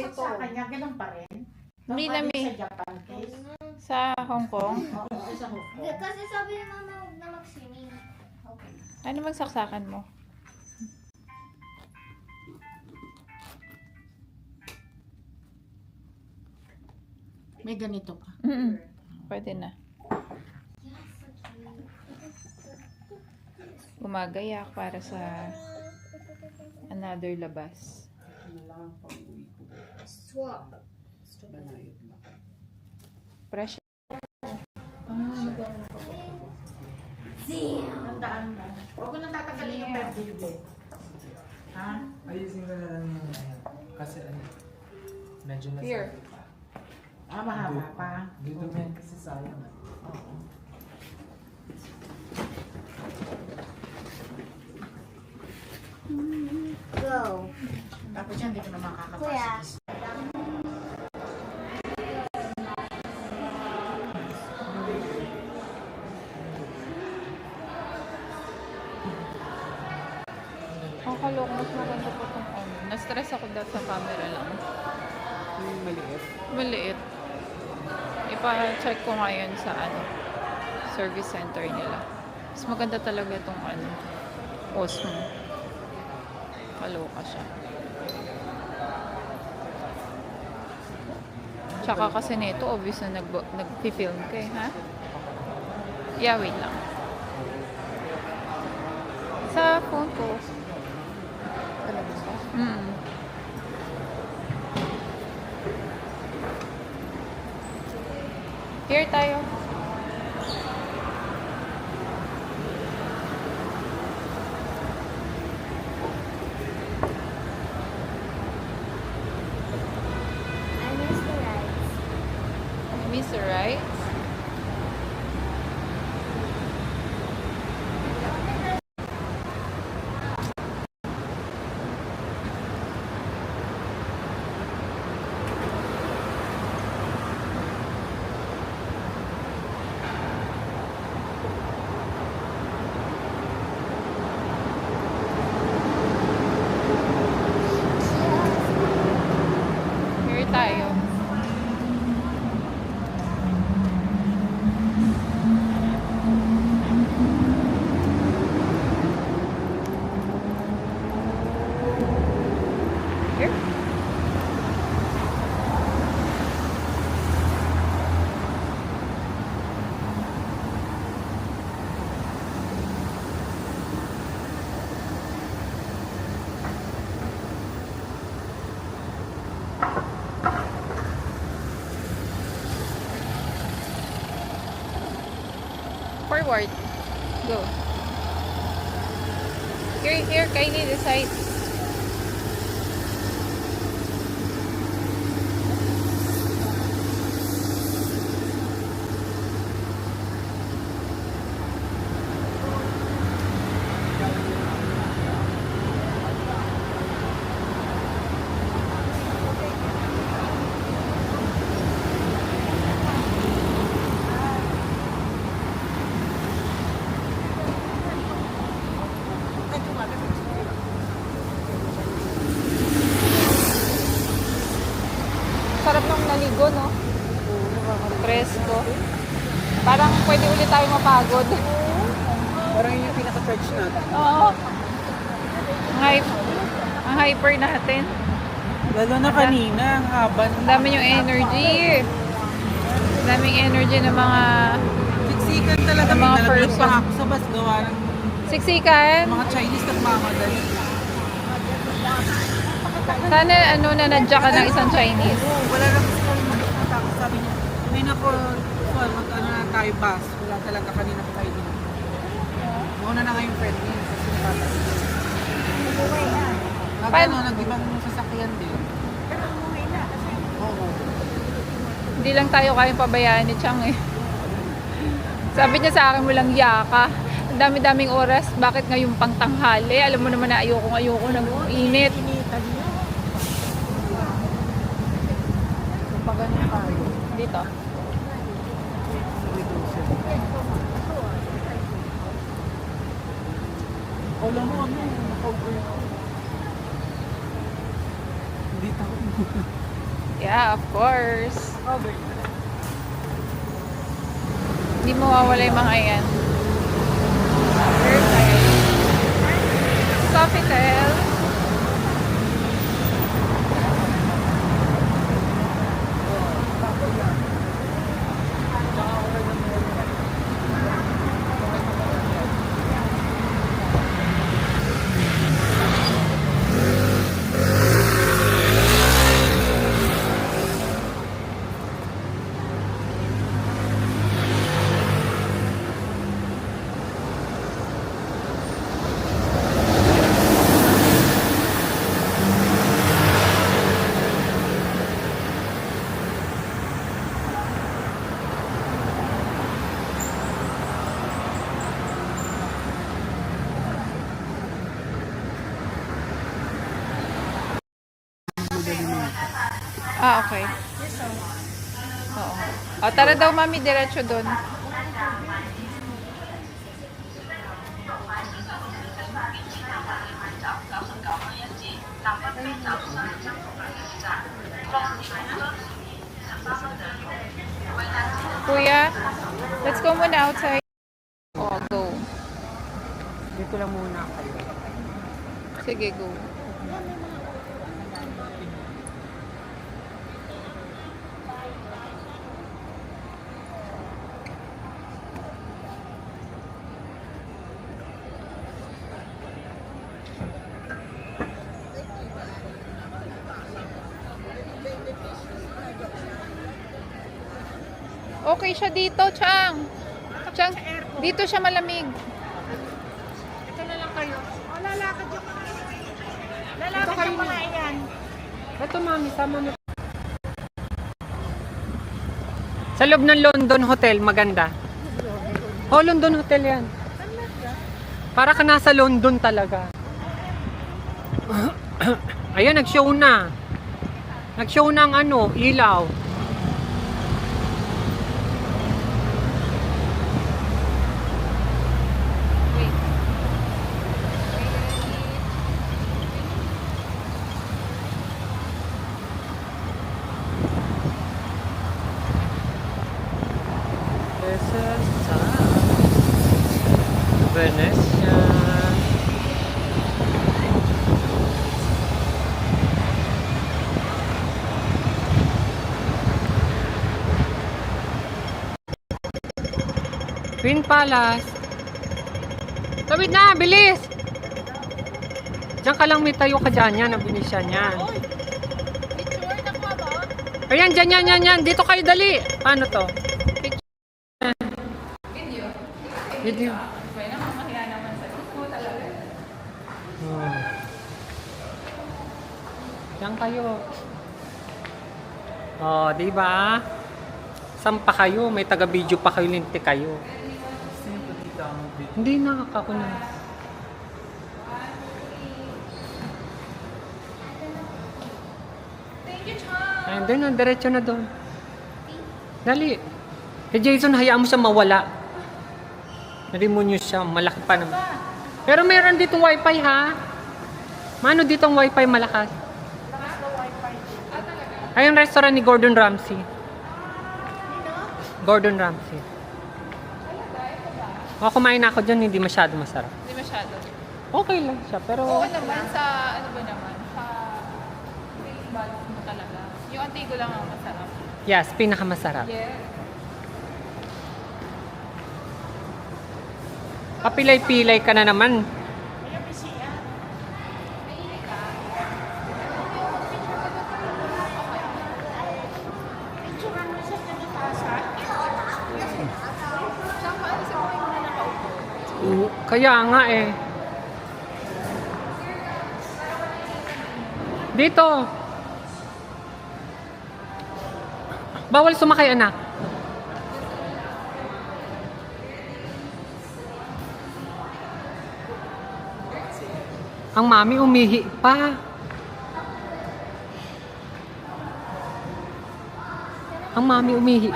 Ito. Sa kanya, ganun pa rin. Hindi namin. Sa Japan case. Sa Hong Kong? Oo, sa Hong Kong. Kasi sabi ni mama huwag na mag-swimming. Okay. Ano magsaksakan mo? May ganito pa. Pwede na. Yes, so cute. Gumagayak para sa another labas. Kailangan pang uwi ko. Swap. Banayad lang. Fresh. Tandaan mo. Huwag ko nang tatagalin yung birthday. Ha? Ayusin ko na lang yung kasi ano, medyo nasa... Here. Ah, mahaba pa. Dudumihan kasi sayang. Oo. Go. Tapos yan, hindi ko na Kuya. makakapasok. Ang kalok, mas maganda po itong ano. Na-stress ako dahil sa camera lang. Yung maliit. Maliit. Ipa-check ko ngayon sa ano, service center nila. Mas maganda talaga itong ano, Osmo. Kaloka siya. Tsaka kasi nito, obvious na nag-film ka eh, ha? Yeah, wait lang. Sa phone ko. Talaga ba? Here tayo. I miss the rides. Mr. Right? Here tayo. Here. Forward. Go. Here, Kylie, this side. Sarap nung naligo, no? Presko. Parang pwede ulit tayo mapagod. Parang yun yung pinaka-charge natin. Oo. Ang hyper natin. Lalo na kanina, ang haba. Ang dami yung energy. Ang daming energy ng mga Siksikan talaga. Mga May person. pa ako sa bus gawa ng siksikan. mga Chinese nagmamadali. Sana ano na nadya ka ng isang Chinese. Oo, wala lang kasi kami makikita. Sabi niya, may nako, mag-ano na tayo bus. Wala talaga kanina pa tayo din. Mauna na nga yung friend niya. Kasi natatay. Ano, nag-ibang sasakyan din. Oo. Hindi lang tayo kayang pabayaan ni Chang eh. Sabi niya sa akin, walang yaka. Ang dami-daming oras. Bakit ngayong pang tanghali? Alam mo naman na ayoko ng init. Pag ano tayo. Dito. Alam mo, ano, naka-over. Hindi tayo. Yeah, of course. Cover. Hindi mawawala yung mga yan. Perfect. Sofitel. Ah, okay. Oo. O, tara daw, mami, diretso doon. Kuya, let's go muna outside. Oh, go. Dito lang muna kayo. Sige, go. Okay siya dito, Chang. Chang, dito siya malamig. Ito na lang kayo. O, lalakad yung lalakad yung mga yan. Ito mami, sama mo. Sa loob ng London Hotel, maganda. Oh, London Hotel yan. Para ka nasa London talaga. Ayan, nag-show na. Nag-show na ang ano, ilaw. This is Venezia. Queen Palace. Tawid na, bilis! Diyan ka lang, may tayo ka dyan. Yan, ang binisyan yan. Picture na ko ba? Ayan, dyan, yan. Dito kayo, dali. Paano to? Video. Video. Kaya nakamahiya naman sa ito talaga. Oh. Diyan kayo. Oh, di ba? Saan pa kayo? May taga-video pa kayo, linti kayo. Hindi na, ako na. Thank you, Chang. Ayun, doon na, diretso na doon. Dali. Eh, Jason, hayaan mo siya mawala. Narimonyo siya, malaki pa naman. Pero meron dito wifi, ha? Mano dito ang wifi malakas? Ay, yung restaurant ni Gordon Ramsay. Gordon Ramsay. O, kumain na ako dyan, hindi masyado masarap. Hindi masyado. Okay lang siya, pero... Oo naman, sa ano ba naman? Sa face buds mo talaga. Yung antigo lang ang masarap. Yes, pinakamasarap. Yes. Kapilay-pilay ka na naman. Picturean mo sa kanitasa. Chang, paano sa buhay mo na nakaupo? Kaya nga eh. Dito. Bawal sumakay, anak. Ang mami umihi pa. Ang mami umihi.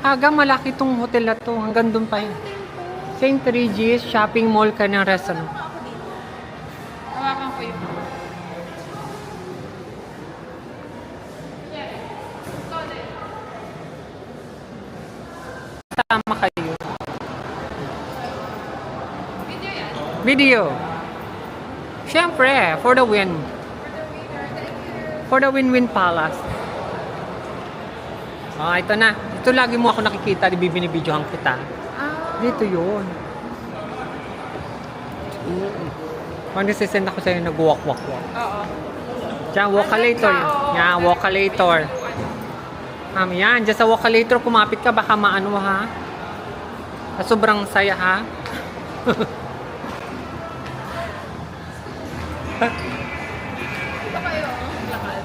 Agang malaki tong hotel na to. Hanggang doon pa yun. St. Regis Shopping Mall ka ng restaurant. Hawakan ko yun. Video. Siyempre, for the win. For the win-win palace. Ah, ito na. Ito lagi mo ako nakikita, binibidyohan kita. Dito yun. Pag nasisend ako sa'yo, nag-walk-walk-walk. Oo. Diyan, walkalator. Yan, walkalator. Yan, dyan sa walkalator, kumapit ka, baka maano ha. Sobrang saya ha. Ito kayo, lakad.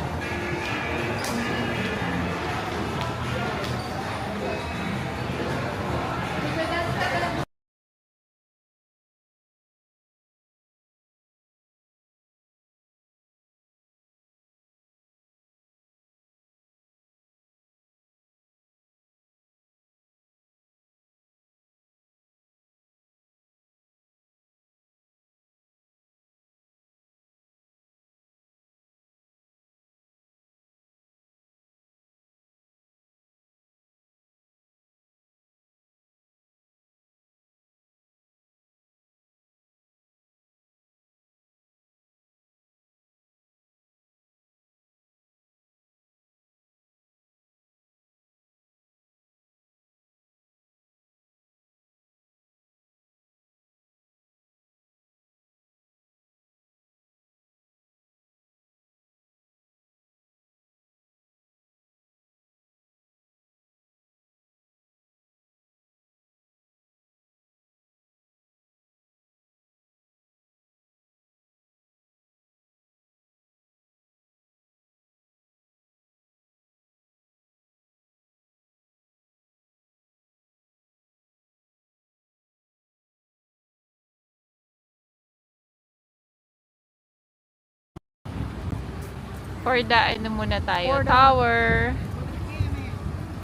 For the ano muna tayo, For the- tower.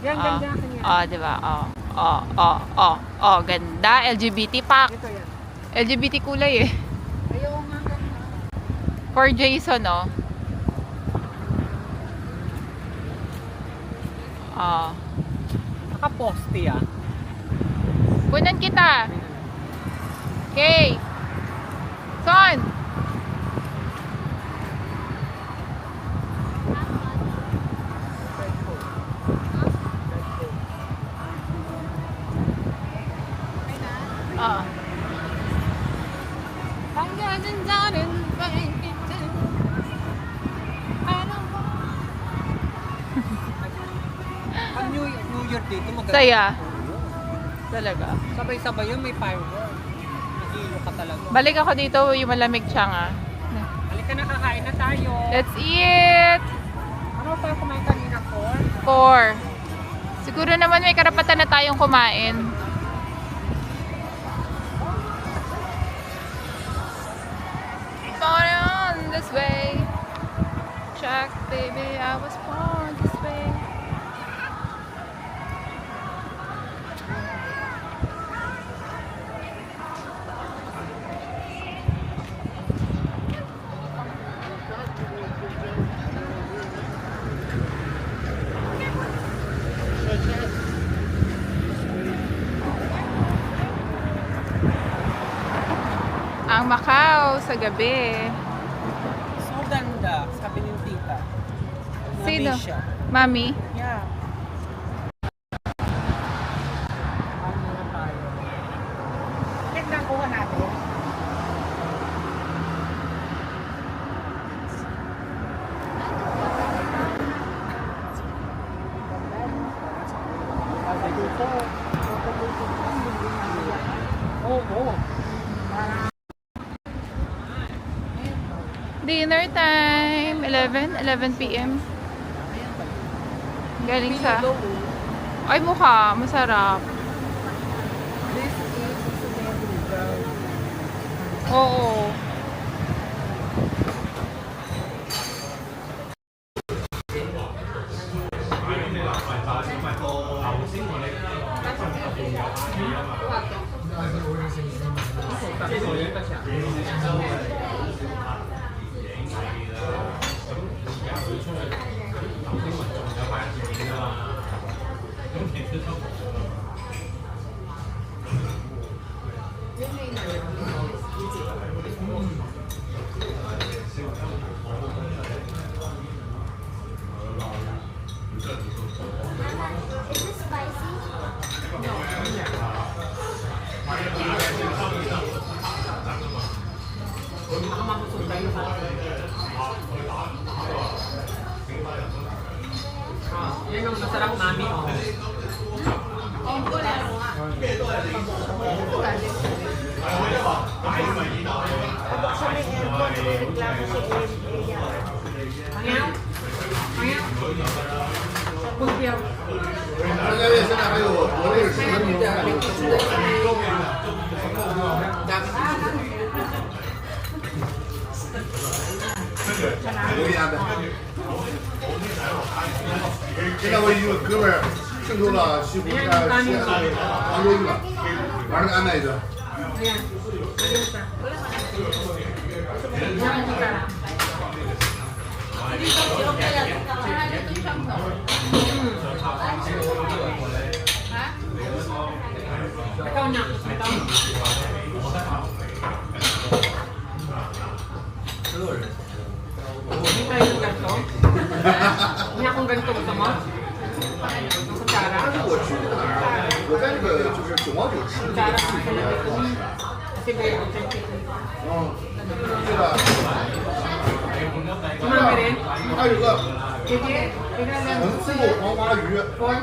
Yan, ganda ka niya. Diba? Ganda. LGBT pack. Ito yan. LGBT kulay eh. Ayaw nga ganda. For Jason, oh. Naka-poste ah. Punan kita. Okay. Son. Pag New Year dito, maganda. Saya. Talaga. Sabay-sabay yun, may firework. Nagilo ka talaga. Balik ako dito, yung malamig siya nga. Halika na, kakain na tayo. Let's eat! Ano tayo kumain kanina for? 4. Siguro naman may karapatan na tayong kumain. Born on this way. Check, baby, I was born this way. Ang Macau sa gabi. So ganda, sabi ng tita. Sino? Mami siya. Mami? Yeah. Ano na tayo? Tignan ko natin. Oo. Dinner time. 11 p.m. Galing sa... Ay, mukha. Masarap. Oo. 现在还有国内10分钟还有留言呗。现在我一个哥们儿郑州的西湖在西安杭州去了，晚上给安排一顿。 Ikaw na. Ikaw. Hindi tayo ng ganito? Hindi akong ganito gusto mo? Ang kutsara? 我在那个就是九毛九吃的那 Kutsara 个 ang sinabi ko. Kasi very authentic. 嗯，对的。 Sumami rin? 还有个 Sige. Tignan lang. 红醋黄花鱼， Pork.